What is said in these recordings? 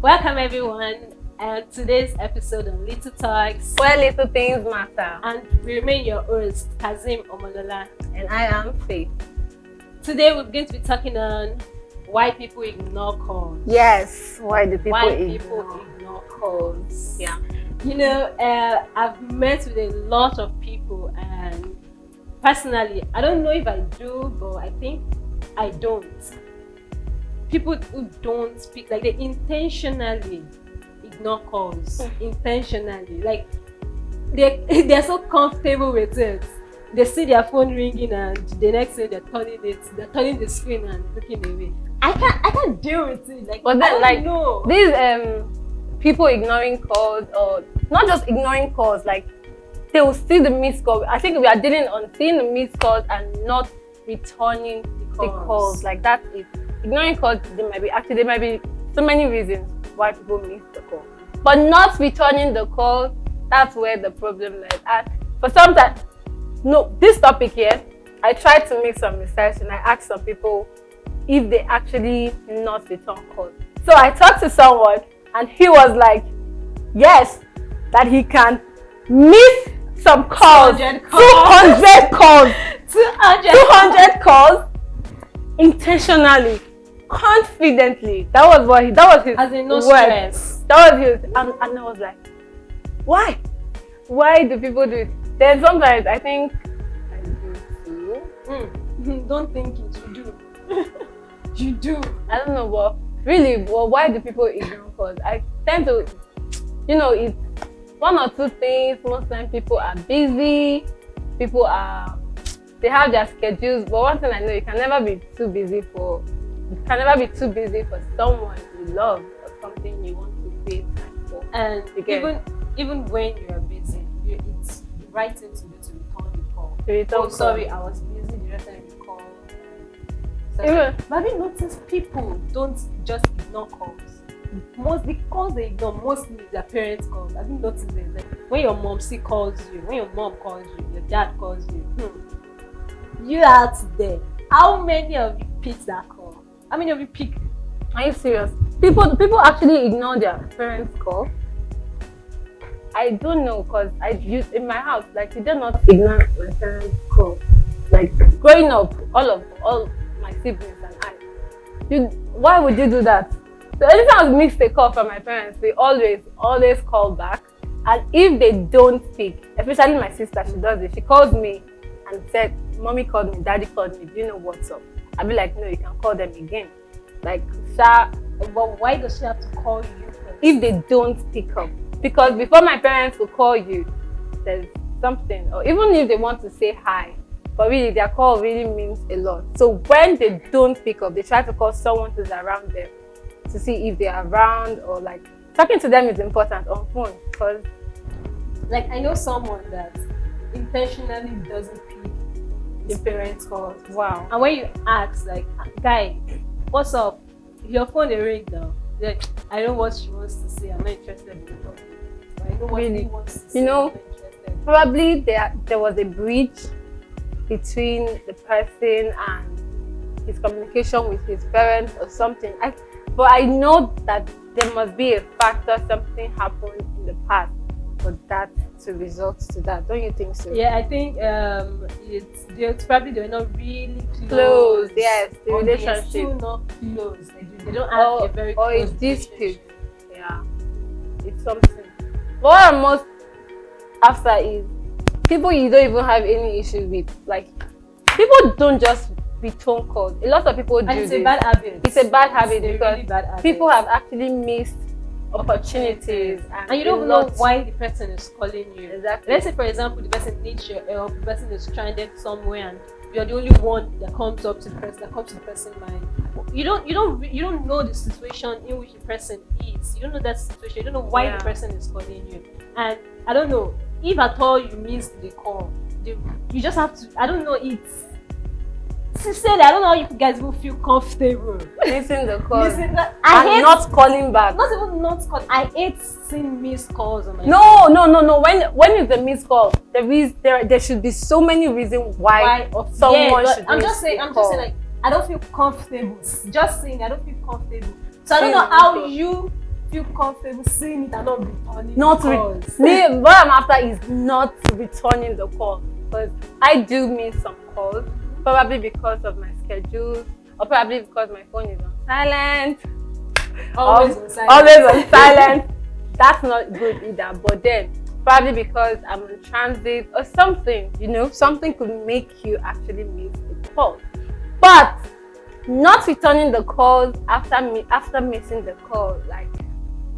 Welcome everyone, and today's episode on Little Talks, where little things matter. and we remain your host, Kazeem, Omolola. And I am Faith. Today we're going to be talking on why people ignore calls. Yes, why do people Why ignore? people ignore calls. Yeah. You know, I've met with a lot of people, and personally, I don't know if I do, but I think I don't. People who don't speak, like they intentionally ignore calls, intentionally. Like they're so comfortable with it. They see their phone ringing, and the next thing they're turning the screen and looking away. I can't deal with it. Like, But I then, don't like know. these people ignoring calls, or not just ignoring calls, like they will see the missed call. I think we are dealing on seeing the missed calls and not returning the calls. Like that is ignoring calls. There might be so many reasons why people miss the call, but not returning the call. That's where the problem lies. And for some time, no, this topic here, I tried to make some research and I asked some people if they actually not return calls. So I talked to someone and he was like, yes, that he can miss some calls, 200 calls, 200 calls intentionally, confidently. That was his As in no word. stress. That was his, and I was like, why? Why do people do it? Then sometimes I think I do too. Don't think it. You do. You do. I don't know, but really, why do people ignore calls? I tend to, it's one or two things. Most times people are busy. They have their schedules. But one thing I know, you can never be too busy for someone you love or something you want to create time for. And Again. even when you are busy, it's the right thing to do to return the call. To return call. Sorry, I was busy. The rest time you call. Even- But have you noticed people don't just ignore calls? The calls they ignore mostly their parents' calls. Have you noticed it? Like when your mom calls you, when your mom calls you, your dad calls you. You out there. How many of you picked that call? How many of you pick? Are you serious? People actually ignore their parents' call. I don't know, because in my house, like, you do not ignore my parents' call. Like growing up, all my siblings and I. Why would you do that? So anytime I miss a call from my parents, they always call back. And if they don't pick, especially my sister, she does it. She calls me and said, "Mommy called me, Daddy called me. Do you know what's up?" I'll be like, "No, you can call them again." Like, But why does she have to call you first? if they don't pick up, because before my parents will call you, there's something, or even if they want to say hi, but really their call really means a lot. So when they don't pick up, they try to call someone who's around them to see if they're around, or like talking to them is important on phone, because Like, I know someone that intentionally doesn't pick his parents' calls. wow. And when you ask, like, guy, what's up? Your phone is ring now. Like, I know what she wants to say. I'm not interested in the topic. But I know what Really? he wants to say. You know, I'm not interested. Probably there was a breach between the person and his communication with his parents or something. But I know that there must be a factor, something happened in the past for that to result to that. Don't you think so? Yeah, I think it's probably they're not really Close, yes, the or they're relationship. still not close. They don't have a very Or close it's dispute. relationship. Yeah, it's something. But what I'm most after is people you don't even have any issue with. Like, people don't just return calls. A lot of people do And it's this. a bad habit. It's a bad habit It's a because really bad habit. people have actually missed opportunities, and you don't know why the person is calling you. Exactly. Let's say, for example, the person needs your help, the person is stranded somewhere, and you're the only one that comes up to the person, that comes to the person's mind. You don't know the situation in which the person is. You don't know that situation. You don't know why the person is calling you. And I don't know if at all you missed the call. You just have to. I don't know. Sincerely, I don't know how you guys will feel comfortable. missing the call Listen, and I hate not calling back. not even not call. I hate seeing missed calls on my No. When it's a missed call, there should be so many reasons why someone should I'm miss just saying, the call. like, I don't feel comfortable. Just saying, I don't feel comfortable. So I don't Saying know how the you feel comfortable saying it and not returning Not calls. me. What I'm after is not returning the call, because I do miss some calls, probably because of my schedule, or probably because my phone is on silent. Always on silent. Always on silent. That's not good either. But then probably because I'm on transit or something, you know, something could make you actually miss the call. But not returning the calls after missing the call, like,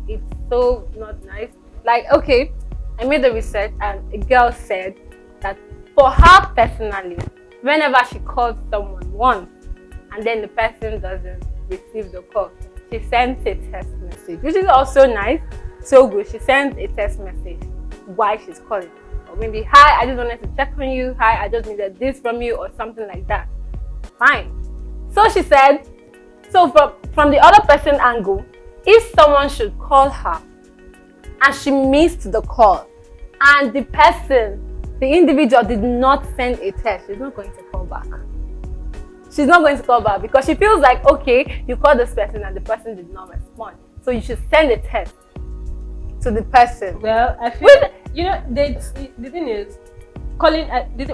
it's so not nice. Like, okay, I made the research and a girl said that for her personally, whenever she calls someone once and then the person doesn't receive the call, she sends a text message, which is also nice, so good. She sends a text message while she's calling, or maybe, hi, I just wanted to check on you, hi, I just needed this from you, or something like that. Fine. So she said, so from the other person angle, if someone should call her and she missed the call and the individual did not send a text, she's not going to call back. She's not going to call back because she feels like, okay, you called this person and the person did not respond, so you should send a text to the person. Well, I feel you know, the thing is, calling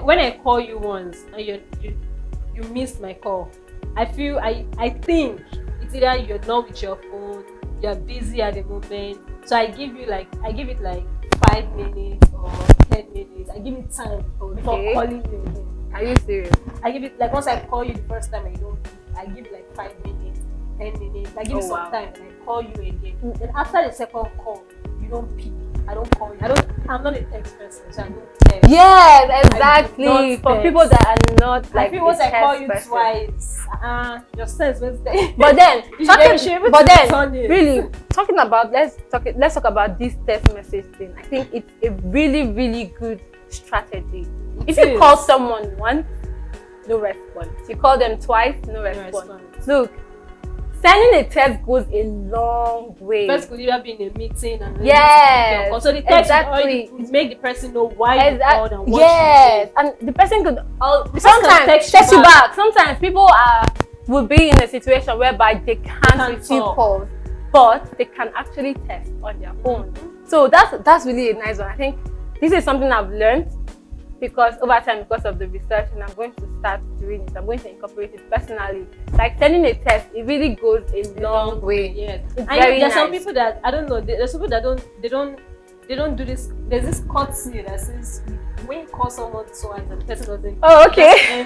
when I call you once and you missed my call, I think it's either you're not with your phone, you're busy at the moment, so I give it like 5 minutes or 10 minutes. I give it time before calling you again. Are you serious? I give it like, once I call you the first time and you don't pick, I give like 5 minutes, 10 minutes. I give it some time and I call you again. Then after the second call, you don't pick. I don't call you. I'm not a text person, so I don't text. Yes, exactly. For people that are not like, I feel once I call you person. twice, your sense was there. But then, really talking about, let's talk about this text message thing. I think it's a really, really good strategy. If you call someone once, no response. You call them twice, no response. Look, sending a text goes a long way. First could either be in a meeting and yes, so the text would make the person know why you called and what you did. And the person could sometimes text you back. Sometimes people will be in a situation whereby they can't receive calls, but they can actually text on their phone. So that's really a nice one. I think this is something I've learned because over time, because of the research, and I'm going to start doing it. I'm going to incorporate it personally. Like sending a text, it really goes a long way. Yes, it's and there's some people that I don't know. There's people that they don't do this. There's this courtesy that says when you call someone twice and the person doesn't. Oh, okay.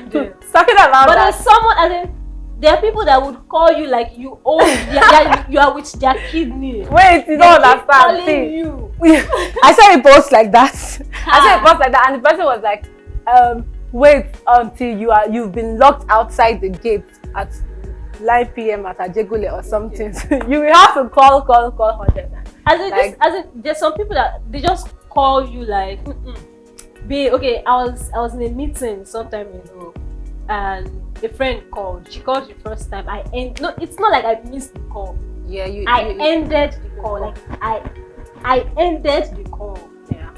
Talking about but that. there's someone, and then there are people that would call you like you own you are with their kidney. Wait, you don't understand. Calling you. I saw a post like that. I saw a post like that, and the person was like, wait until you've been locked outside the gate at 9 p.m. at Ajegule or something. You will have to call 100 times. As in, there's some people that they just call you like, babe, okay, I was in a meeting some time ago, and a friend called. She called you first time. No, it's not like I missed the call. Yeah, I ended the call. Like I ended the call. Yeah.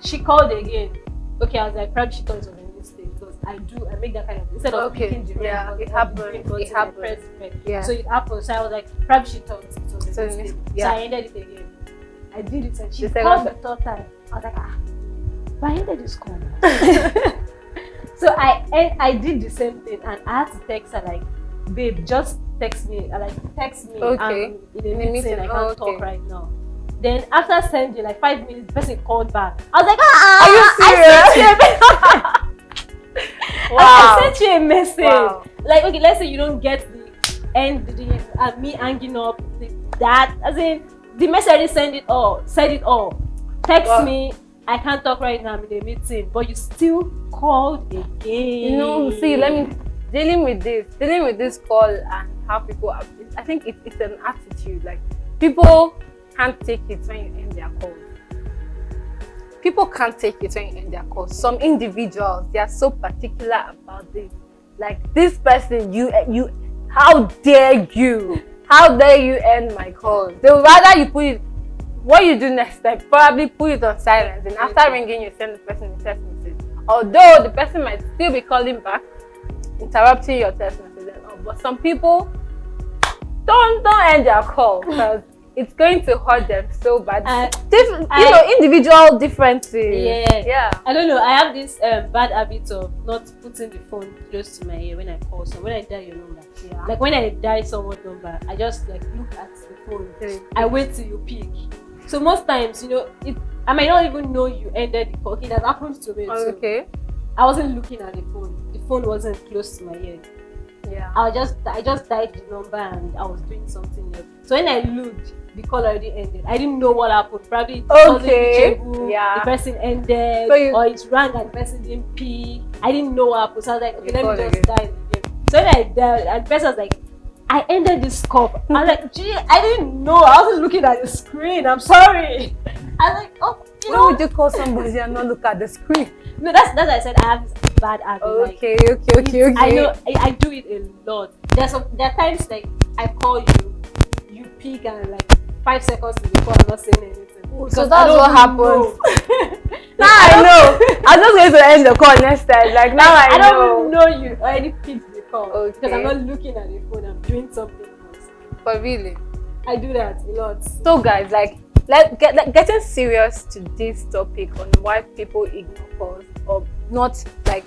She called again. Okay, I was like, probably she thought it was a mistake because I make that kind of instead of picking the it happened. It happened. Yeah. So it happened. So I was like, probably she thought it was a mistake. Yeah. So I ended it again. I did it and she called the third time. I was like, but I ended this call. So I did the same thing and I had to text her like, babe, just text me. Text me. Okay. I'm in a meeting. I can't talk right now. Then after sending like 5 minutes, the person called back. I was like, are you serious? I sent you a message. Wow. Like, okay, let's say you don't get the end, me hanging up, that. As in, the message said it all. Text me. I can't talk right now. I'm in a meeting, but you still called again. No, see, dealing with this call and how people are. I think it's an attitude. Like people can't take it when you end their calls. People can't take it when you end their calls. Some individuals, they are so particular about this. Like this person, you, how dare you? How dare you end my calls? They would rather you put it. What you do next time, probably put it on silence, and after ringing, you send the person a text message. Although the person might still be calling back, interrupting your text message and all. But some people don't end their call because it's going to hurt them so bad. Individual differences. Yeah. I don't know. I have this bad habit of not putting the phone close to my ear when I call someone. When I dial your number, like when I dial someone's number, I just like look at the phone. I wait till you pick. So most times, I might not even know you ended the call. Okay, that happens to me too. Okay. I wasn't looking at the phone. The phone wasn't close to my ear. Yeah. I just dialed the number and I was doing something else. So when I looked, the call already ended. I didn't know what happened. Probably it wasn't reachable, the person ended, or it rang and the person didn't pick. I didn't know what happened. So I was like, okay, let me just dial again. So when I dialed, and the person was like, I ended this call. I was like, gee, I didn't know. I wasn't looking at the screen. I'm sorry. I was like, oh, Why would you call somebody and not look at the screen? No, that's what I said. I have this bad habit. Okay. I know I do it a lot. There are times like I call you pick and like 5 seconds to the call, I'm not saying anything. So that's what happens. Now I know. I'm just going to end the call next time. Like now I know. I don't even know you already picked the call because I'm not looking at the phone. I'm doing something else. But really, I do that a lot. So guys, like getting serious to this topic on why people ignore calls or not like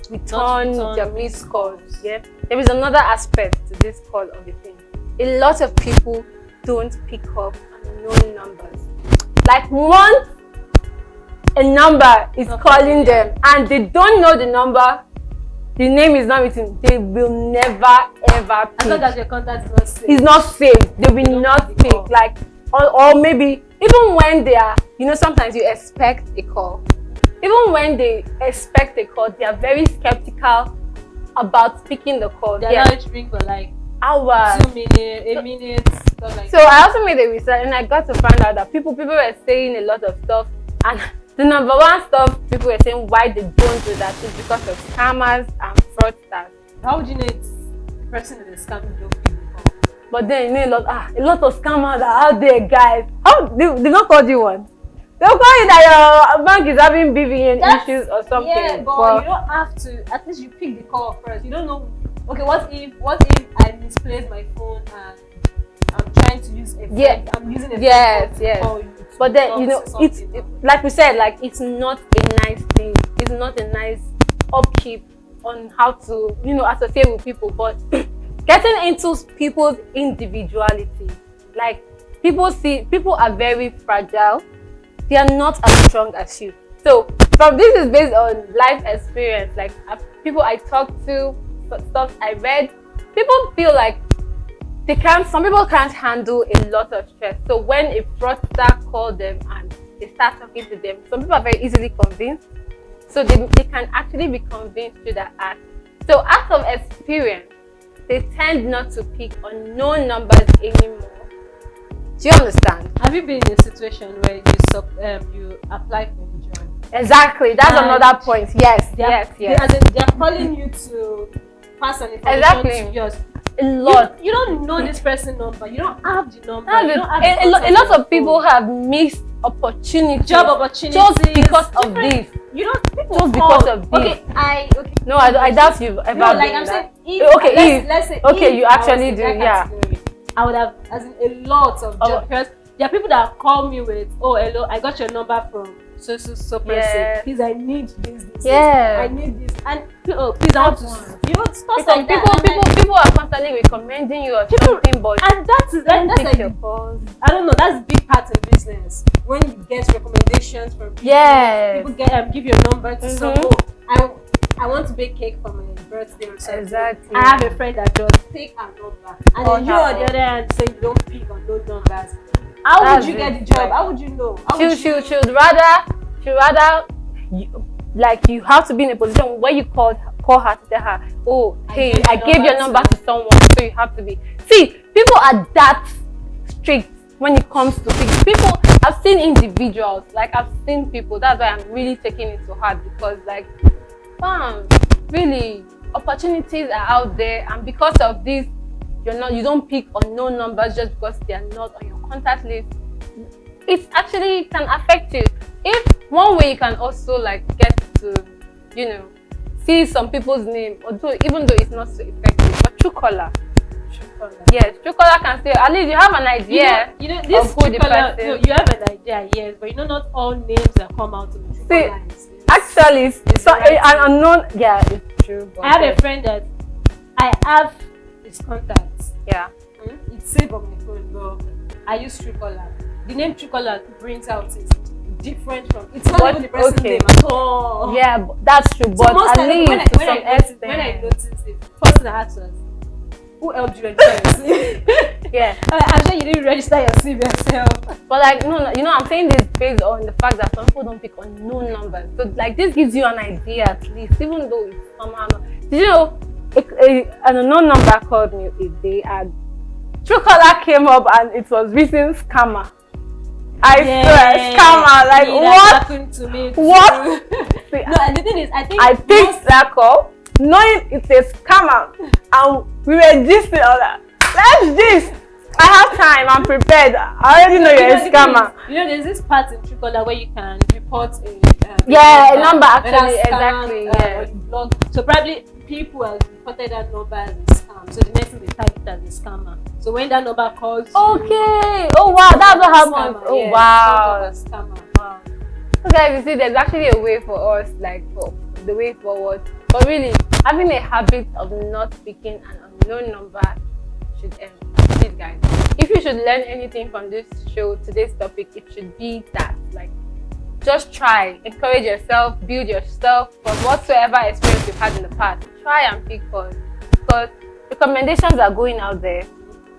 return their missed calls. Yeah, there is another aspect to this call of the thing. A lot of people don't pick up unknown numbers. Like once a number is calling them and they don't know the number, the name is not written, they will never ever pick. As long as your contact is not saved. It's not saved. They will not pick. Like or maybe even when they are, sometimes you expect a call. Even when they expect a call, they are very skeptical about picking the call. They allow it to ring for like hours, 2 minutes, 8 minutes, stuff like so that. I also made a research and I got to find out that people were saying a lot of stuff, and the number one stuff people were saying why they don't do that is because of scammers and fraudsters. How would you know it's the person that is scamming don't pick the call? But then a lot of scammers are out there, guys. How they not call you one? They'll call you that your bank is having BVN issues or something. Yeah, but you don't have to. At least you pick the call first. You don't know. Okay, what if I misplace my phone and I'm trying to use a phone? Yeah. I'm using a phone yes. call you. But then it's like we said, like it's not a nice thing. It's not a nice upkeep on how to associate with people. But getting into people's individuality, like people are very fragile. They are not as strong as you. So from this is based on life experience. Like people I talked to, stuff I read, people feel like some people can't handle a lot of stress. So when a fraudster calls them and they start talking to them, some people are very easily convinced. So they can actually be convinced through that act. So out of experience, they tend not to pick unknown numbers anymore. Do you understand? Have you been in a situation where you apply for a job? Exactly. That's another point. Yes. They're calling you to pass an information to yours. A lot. You don't know this person's number. You don't have the number. A lot of people have missed opportunities. Job opportunities. Just because of this. You don't. Just because of this. Okay. No, I doubt you've ever. No, like I'm saying. Let's say. Okay, you actually do. Yeah. I would have a lot of jobs because there are people that call me with, oh hello, I got your number from so person. Please, I need this. I need this, and please, I want to. Stuff like that. People are constantly recommending you or something, but and that's like your calls. I don't know. That's a big part in business when you get recommendations from people. People give your number to someone. I want to bake cake for my birthday or something. Exactly. I have a friend that does take her number, and then you on the other hand say you don't pick on those numbers. How would you get the job? How would you know? She'd rather you have to be in a position where you call her to tell her, oh, hey, I gave your number to someone, so you have to be. See, people are that strict when it comes to people. I've seen individuals, like I've seen people. That's why I'm really taking it to heart because, like, really, opportunities are out there, and because of this, you don't pick unknown numbers just because they are not on your contact list. It actually can affect you. If one way you can also like get to, see some people's name, even though it's not so effective, but Truecaller, Yes, true color can say at least you have an idea. This of who the color, person. you have an idea, yes, but not all names that come out of the true color. Actually, it's so an unknown. Yeah, it's true. I have a friend that I have his contacts. Yeah. It's saved on my phone, but I use Truecaller. The name Truecaller brings out is different from. It's not even the person's name at all. Yeah, that's true. But at least when I noticed the person that asked us, who helped you register your SIM? Yeah. I'm sure you didn't register your SIM yourself. But like, no, I'm saying this based on the fact that some people don't pick unknown numbers. So like, this gives you an idea at least, even though it's somehow. Did you know an unknown number called me a day and Truecaller came up and it was written scammer. I swear, scammer. Like what? Happened to me too. What? No, and the thing is, I think I picked that call, knowing it's a scammer, and we were gisting on that. Let's gist. I have time. I'm prepared. I already know you're a scammer. There's this part in Truecaller where you can report a number actually, exactly. Blog. So probably people have reported that number as a scam. So the next thing they tag it as a scammer. So when that number calls you, oh wow, that's what happened. Scammer, oh wow. A scammer. Wow. So guys, you see, there's actually a way for us, like for the way forward. But really, having a habit of not picking an unknown number should end. Please guys, if you should learn anything from this show, today's topic, it should be that, like, just try, encourage yourself, build yourself from whatsoever experience you've had in the past. Try and pick calls, because recommendations are going out there,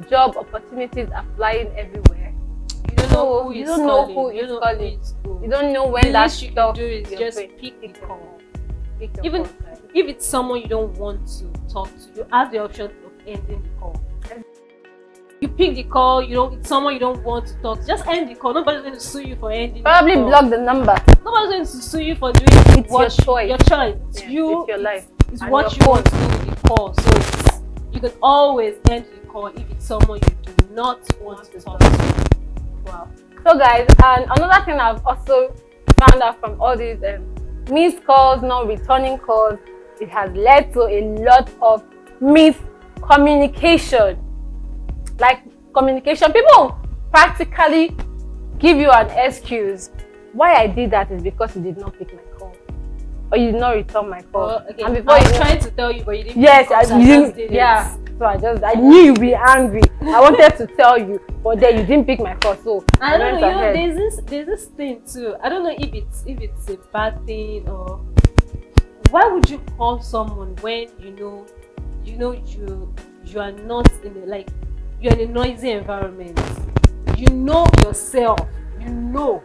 job opportunities are flying everywhere. You don't know who is calling. You don't know when that stuff you can do is just pick the call. Even if it's someone you don't want to talk to, you have the option of ending the call. You pick the call, it's someone you don't want to talk to, just end the call. Nobody's going to sue you for ending Probably the call. Block the number. Nobody's going to sue you for doing it's your choice. Your choice. It's it's your life. It's what you want to do with the call. So you can always end the call if it's someone you do not want to talk to. Wow. So guys, and another thing I've also found out from all these missed calls, not returning calls, it has led to a lot of miscommunication. Like communication, people practically give you an excuse. Why I did that is because you did not pick my call, or you did not return my call. Okay. And before I was trying to tell you, but you didn't. Yes, you didn't. Yeah. So I knew you'd be angry. I wanted to tell you, but then you didn't pick my call. So I don't know. There's this thing too. I don't know if it's a bad thing, or why would you call someone when you are not in you're in a noisy environment. You know yourself. You know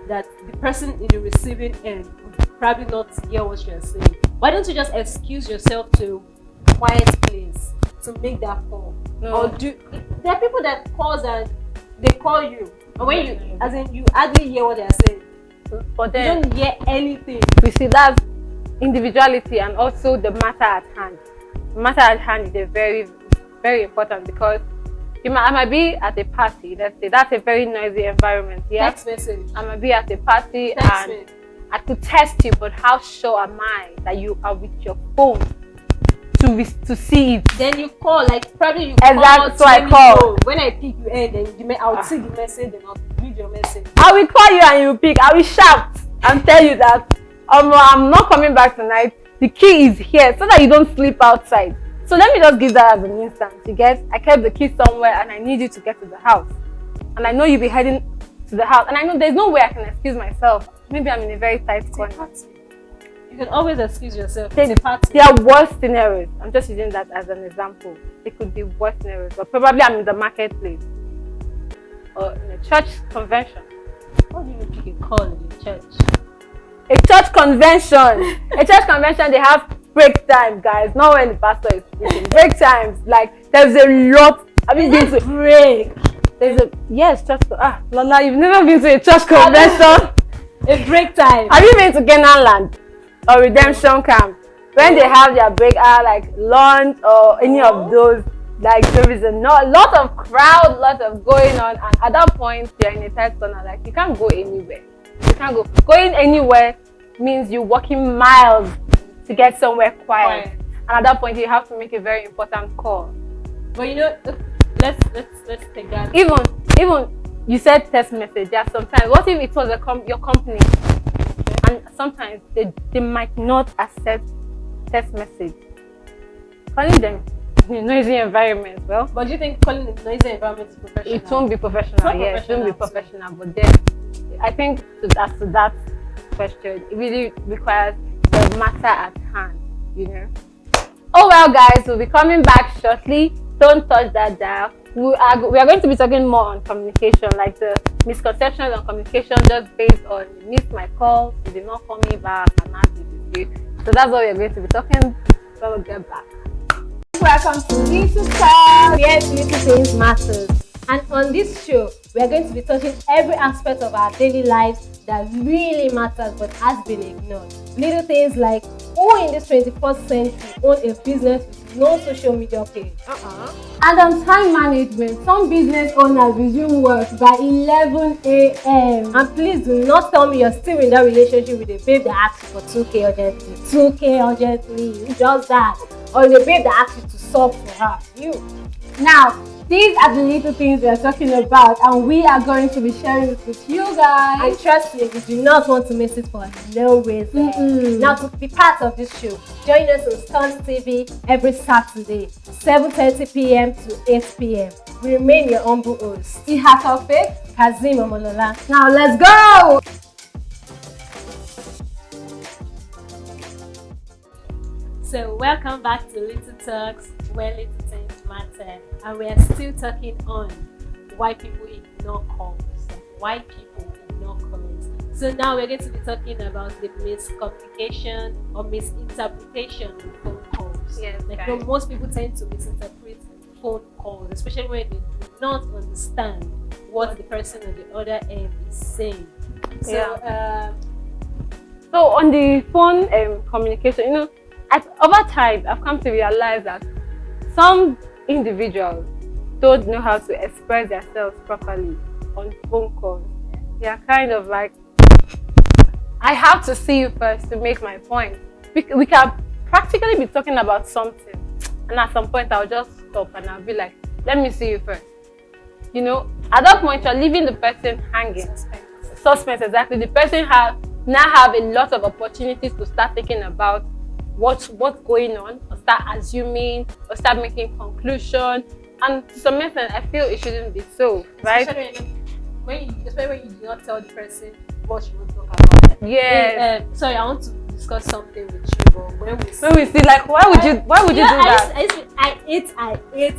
that the person in the receiving end would probably not hear what you're saying. Why don't you just excuse yourself to a quiet place to make that call? No. Or there are people that calls and they call you, and when you hardly hear what they're saying, but then you don't hear anything. We see that's individuality and also the matter at hand. The matter at hand is a very, very important, because I might be at a party, let's say, that's a very noisy environment. Yeah? Text message. I might be at a party Text and me. I could test you, but how sure am I that you are with your phone to see it? Then you call, probably you exactly, call. So I call. When I pick you end, then I'll see the message and I'll read your message. I will call you and you pick. I will shout and tell you that I'm not coming back tonight. The key is here, so that you don't sleep outside. So let me just give that as an instance. You get, I kept the key somewhere and I need you to get to the house. And I know you'll be heading to the house. And I know there's no way I can excuse myself. Maybe I'm in a very tight corner. You can always excuse yourself. There are worse scenarios. I'm just using that as an example. It could be worse scenarios. But probably I'm in the marketplace or in a church convention. How do you pick a call in the church? A church convention. A church convention, they have break time, guys. Not when the pastor is speaking. Break times. Like, there's a lot. Have you been to break? Church. Lola, you've never been to a church convention. A break time. Have you been to Canaan Land or Redemption Camp? When they have their break, like lunch or any of those, like there is a lot of crowd, lot of going on, and at that point you're in a tight corner. Like, you can't go anywhere. You can't go. Going anywhere means you're walking miles to get somewhere quiet. And at that point, you have to make a very important call. But let's take that. Even you said text message. There are sometimes. What if it was your company, and sometimes they might not accept text message. Calling them in a noisy environment. Well, but do you think calling in a noisy environment is professional? It won't be professional. Yeah, it won't be professional. But then, I think as to that question, it really requires the matter at hand. You know. Oh well, guys, we'll be coming back shortly. Don't touch that dial. We are going to be talking more on communication, like the misconceptions on communication, just based on you missed my call, you did not call me back, and not with you. So that's what we're going to be talking when we get back. Welcome to Little Talk, where little things matter. And on this show, we are going to be touching every aspect of our daily lives that really matters but has been ignored. Little things like who in this 21st century own a business with no social media page. And on time management, some business owners resume work by 11 a.m. And please do not tell me you're still in that relationship with a babe that asks you for 2K urgently. 2K urgently, just that. Or the babe that asks you to sub for her. You. Now, these are the little things we are talking about, and we are going to be sharing it with you guys. And trust me, you do not want to miss it for no reason. Now, to be part of this show, join us on Stance TV every Saturday, 7:30 p.m. to 8 p.m. We remain your humble hosts, Ihator, Kazeem, Omolola. Now, let's go! So, welcome back to Little Talks, where little things matter. And we are still talking on why people ignore calls, why people ignore calls. So now we're going to be talking about the miscommunication or misinterpretation of phone calls. Yes, like most people tend to misinterpret phone calls, especially when they do not understand what the person on the other end is saying. So, so on the phone communication, you know, over time, I've come to realize that some individuals don't know how to express themselves properly on phone calls. They are kind of like, I have to see you first to make my point. We can practically be talking about something, and at some point I'll just stop and I'll be like, let me see you first. You know, at that point you're leaving the person hanging. Suspense, exactly. The person now have a lot of opportunities to start thinking about what's going on, or start assuming, or start making conclusion. And to some extent, I feel it shouldn't be so, right? Especially when you do not tell the person what you want to talk about. Yes. Sorry, I want to discuss something with you, but when we see like, why would you do that? I ate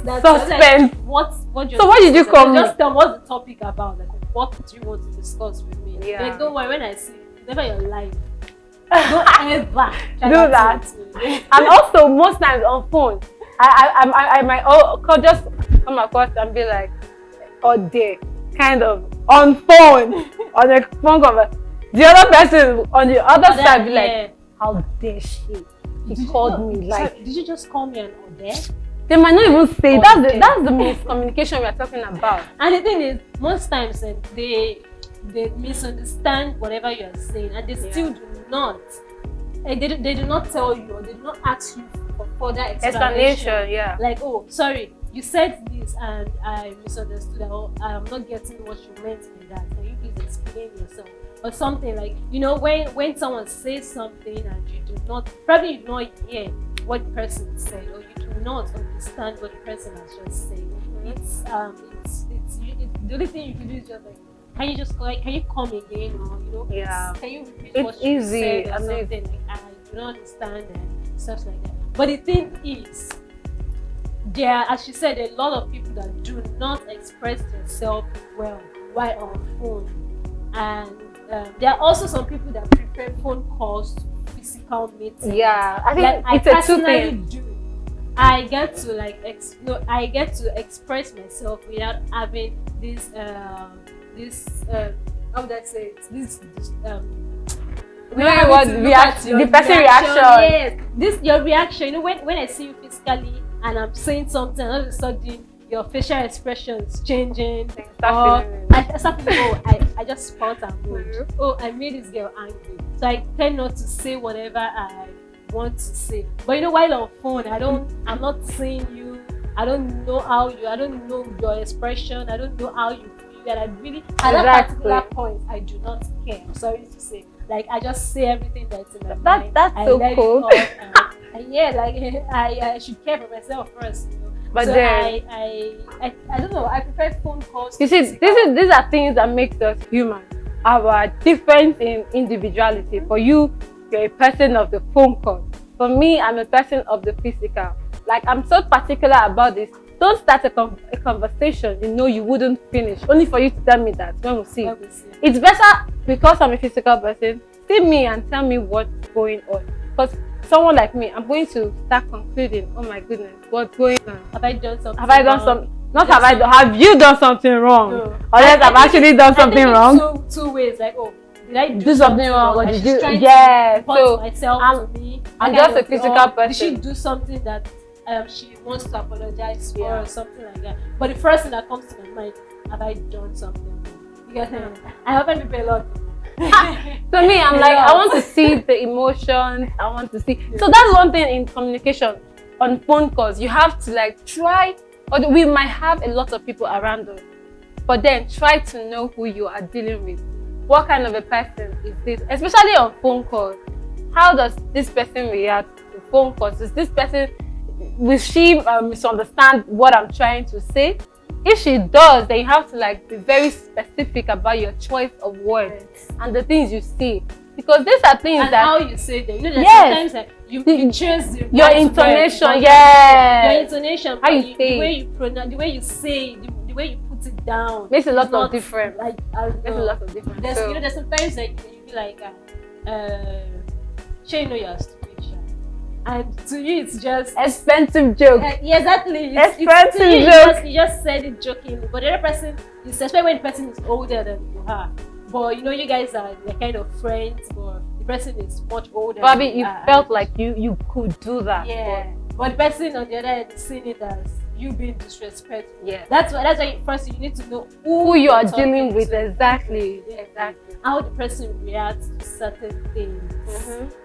that suspense. Like, so what did you call me? Just tell me what's the topic about. Like, what do you want to discuss with me? Yeah. Like, don't worry, when I see you, never in your life. Don't ever do that. And also, most times on phone, I might just come across and be like, oh dear, kind of on phone, on a phone conversation. The other person on the other side be like, how dare she? She called me like. Did you just call me an ode? They might not even say that's the miscommunication we are talking about. And the thing is, most times they misunderstand whatever you are saying, and they still do not. They do not tell you, or they do not ask you for further explanation. Yeah. Like, oh, sorry, you said this and I misunderstood. Or I'm not getting what you meant in that. Can you please explain yourself? Or something like, you know, when someone says something and you do not, probably you do not hear what the person said, or you do not understand what the person has just said. It's the only thing you can do is just like, can you come again, or you know, can you repeat what you said or something? Like, I do not understand and stuff like that. But the thing is, there are, as she said, a lot of people that do not express themselves well while on phone, and there are also some people that prefer phone calls to physical meetings. Yeah, I think like, it's a two-thing. I get to I get to express myself without having this how would I say it? The person reaction. Yes, this your reaction. You know, when I see you physically and I'm saying something, all of a sudden your facial expressions changing. I start feeling, I just felt and moved. Oh, I made this girl angry. So I tend not to say whatever I want to say. But you know, while on phone, I'm not seeing you. I don't know I don't know your expression, I don't know how you feel, and I really, at that particular point, I do not care. I'm sorry to say. Like, I just say everything that's in my mind. That's so cool. And yeah, like, I should care for myself first, you know. But so then, I don't know, I prefer phone calls. You see, these are things that makes us human. Our difference in individuality. For you, you're a person of the phone call. For me, I'm a person of the physical. Like, I'm so particular about this. Don't start a conversation you know you wouldn't finish, only for you to tell me that when we see. It's better, because I'm a physical person, see me and tell me what's going on. Because someone like me, I'm going to start concluding, oh my goodness, what's going on? Have I done something Have I done something? Not have I done, have you done something wrong? No. Unless I've actually done something wrong. Two ways, like, oh, did I do something wrong? Or did you? Yeah, so myself to me. I'm just a physical person. Did she do something that she wants to apologize for, or something like that? But the first thing that comes to my mind, have I done something wrong? Because I haven't been a lot. To me, I'm like, I want to see the emotions. I want to see. So that's one thing in communication. On phone calls, you have to like try, or we might have a lot of people around us, but then try to know who you are dealing with. What kind of a person is this? Especially on phone calls. How does this person react to phone calls? Is this person, will she misunderstand what I'm trying to say? If she does, then you have to like be very specific about your choice of words and the things you say, because these are things and that how you say them. You know, sometimes like, you change your intonation. Your intonation, how you say the way you pronounce, the way you say, the way you put it down makes a lot of difference. Like, makes a lot of difference. There's, you know, there's sometimes like you be like, sure, you know you're stupid. And to you, it's just expensive joke. Yeah, exactly. Expensive joke. You just said it jokingly, but the other person, especially when the person is older than you are, but you know, you guys are like kind of friends, but the person is much older. Probably you felt like you could do that. Yeah, but the person on the other end is seeing it as you being disrespectful. Yeah, that's why first you need to know who you are dealing with. Exactly. Yeah, exactly. How the person reacts to certain things,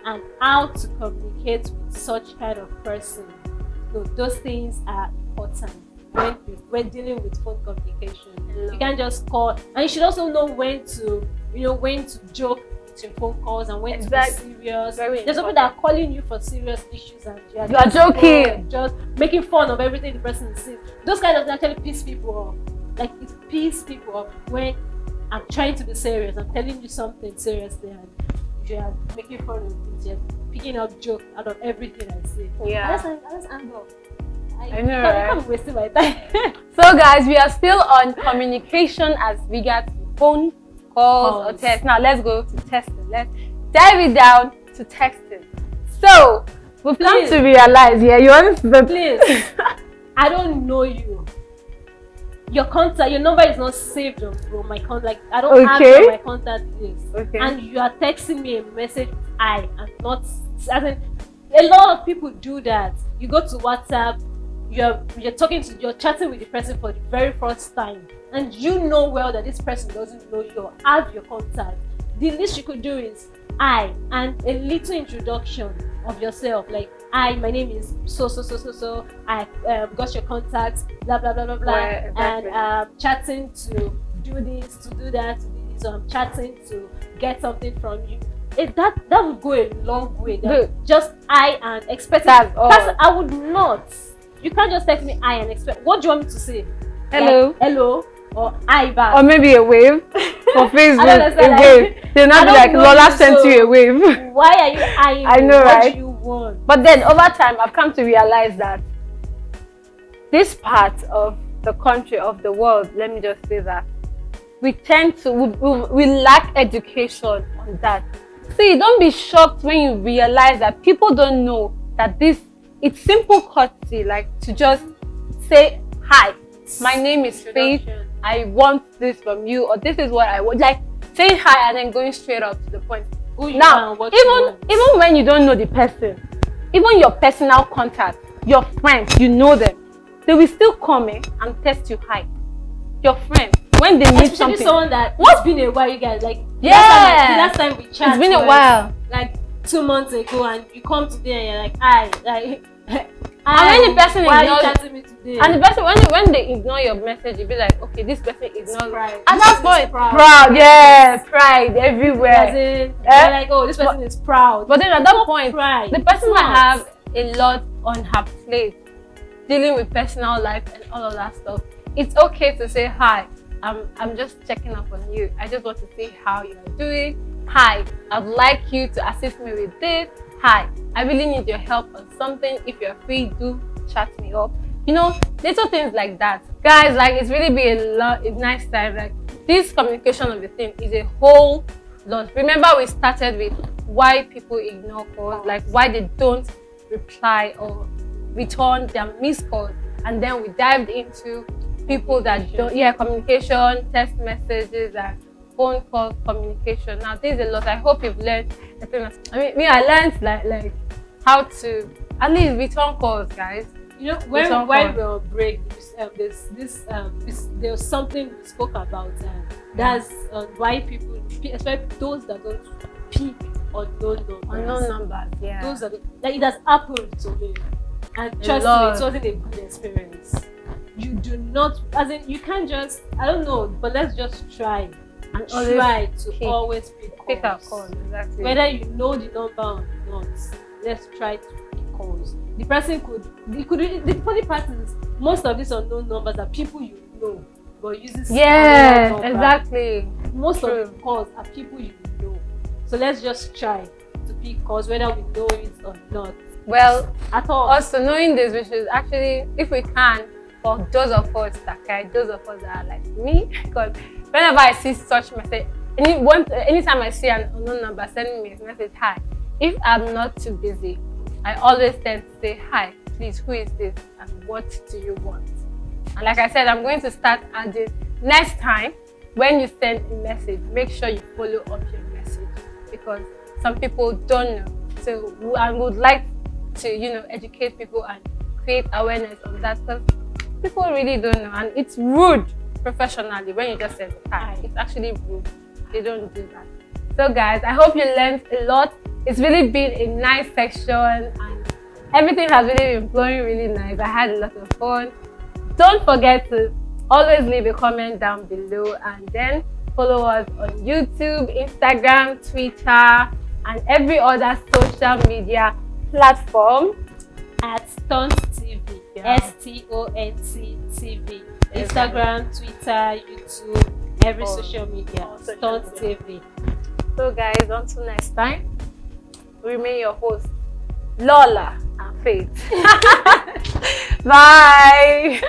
and how to communicate with such kind of person. So those things are important when dealing with phone communication. You can't just call, and you should also know when to, you know, when to joke with your phone calls and when to be serious. There's people that are calling you for serious issues and you are joking, just making fun of everything the person is saying. Those kind of actually piss people off. Like, it piss people off when I'm trying to be serious. I'm telling you something seriously and you are making fun of it. You're picking up joke out of everything I say. Yeah. That's anger. I know, right? I'm wasting my time. So guys, we are still on communication as regards phone calls or text. Now let's go to testing. Let's dive it down to texting. So we've come to realize, you want to please. I don't know you. Your contact, your number is not saved on my contact. Like, I don't have you on my contact list. And you are texting me a message with I and not, as in, a lot of people do that. You go to WhatsApp, you're chatting with the person for the very first time, and you know well that this person doesn't know you or have your contact. The least you could do is I and a little introduction of yourself, like, hi, my name is so. I got your contacts, blah blah blah blah blah, and chatting to do this, to do that, to do this. So I'm chatting to get something from you. That would go a long way. Just I and expect that. I would not. You can't just text me I and expect. What do you want me to say? Hello. Like, hello. Or I back. Or maybe a wave for Facebook. A wave. They'll not be like, Lola sent you a wave. Why are you eyeing? I know, right? What do you want? But then over time, I've come to realize that this part of the country, of the world, let me just say that, we tend to, we lack education on that. See, don't be shocked when you realize that people don't know that it's simple courtesy, like to just say, hi, my name is Faith, I want this from you, or this is what I want. Like, saying hi and then going straight up to the point. Now, even when you don't know the person, even your personal contact, your friends, you know them, they will still come in and text you hi. Your friends, when they need something. Someone that it's been a while, you guys, like, the last time we chatted, it's been a while, like 2 months ago, and you come today and you're like, hi, like, And when the person why are you ignores, chatting me today? and the person when they ignore your message, you be like, okay, this person ignores. Pride. At This that person is point, proud. proud, yeah, pride As everywhere. in, they're like, oh, this person is proud. But then at that point, Pride. the person It's might not. have a lot on her plate, dealing with personal life and all of that stuff. It's okay to say hi. I'm just checking up on you. I just want to see how you are doing. Hi, I'd like you to assist me with this. Hi, I really need your help on something. If you're free, do chat me up. You know, little things like that. Guys, like it's really been a nice time. Like this communication of the thing is a whole lot. Remember we started with why people ignore calls, like why they don't reply or return their missed calls. And then we dived into people that don't, communication, text messages and phone call communication. Now there's a lot. I hope you've learned. I learned like how to at least return calls, guys. You know, when we were on break, there was something we spoke about, and that's why people, especially those that don't pick unknown numbers. Unknown numbers, yeah. Those that like it has happened to me, and trust me, it wasn't a good experience. You do not, as in, you can't just, I don't know, but let's just try and try to always pick up calls. Exactly. Whether you know the number or not, let's try to pick calls. The person the funny part is most of these unknown numbers are people you know, but uses exactly. Most of the calls are people you know. So let's just try to pick calls whether we know it or not. Well, at all. Also knowing this, we should actually, if we can, for those of us that are like me, because whenever I see such message, anytime I see an unknown number sending me a message, hi, if I'm not too busy, I always tend to say, hi, please, who is this and what do you want? And like I said, I'm going to start adding, next time when you send a message, make sure you follow up your message, because some people don't know. So I would like to, educate people and create awareness on that, because people really don't know, and it's rude professionally when you just say hi. It's actually rude. They don't do that. So guys, I hope you learned a lot. It's really been a nice section and everything has really been flowing really nice. I had a lot of fun. Don't forget to always leave a comment down below, and then follow us on YouTube, Instagram, Twitter, and every other social media platform at Stunt TV. STONT TV. Instagram, Twitter, YouTube, every social media. Stunt TV. So guys, until next time, remain your host, Lola and Faith. Bye.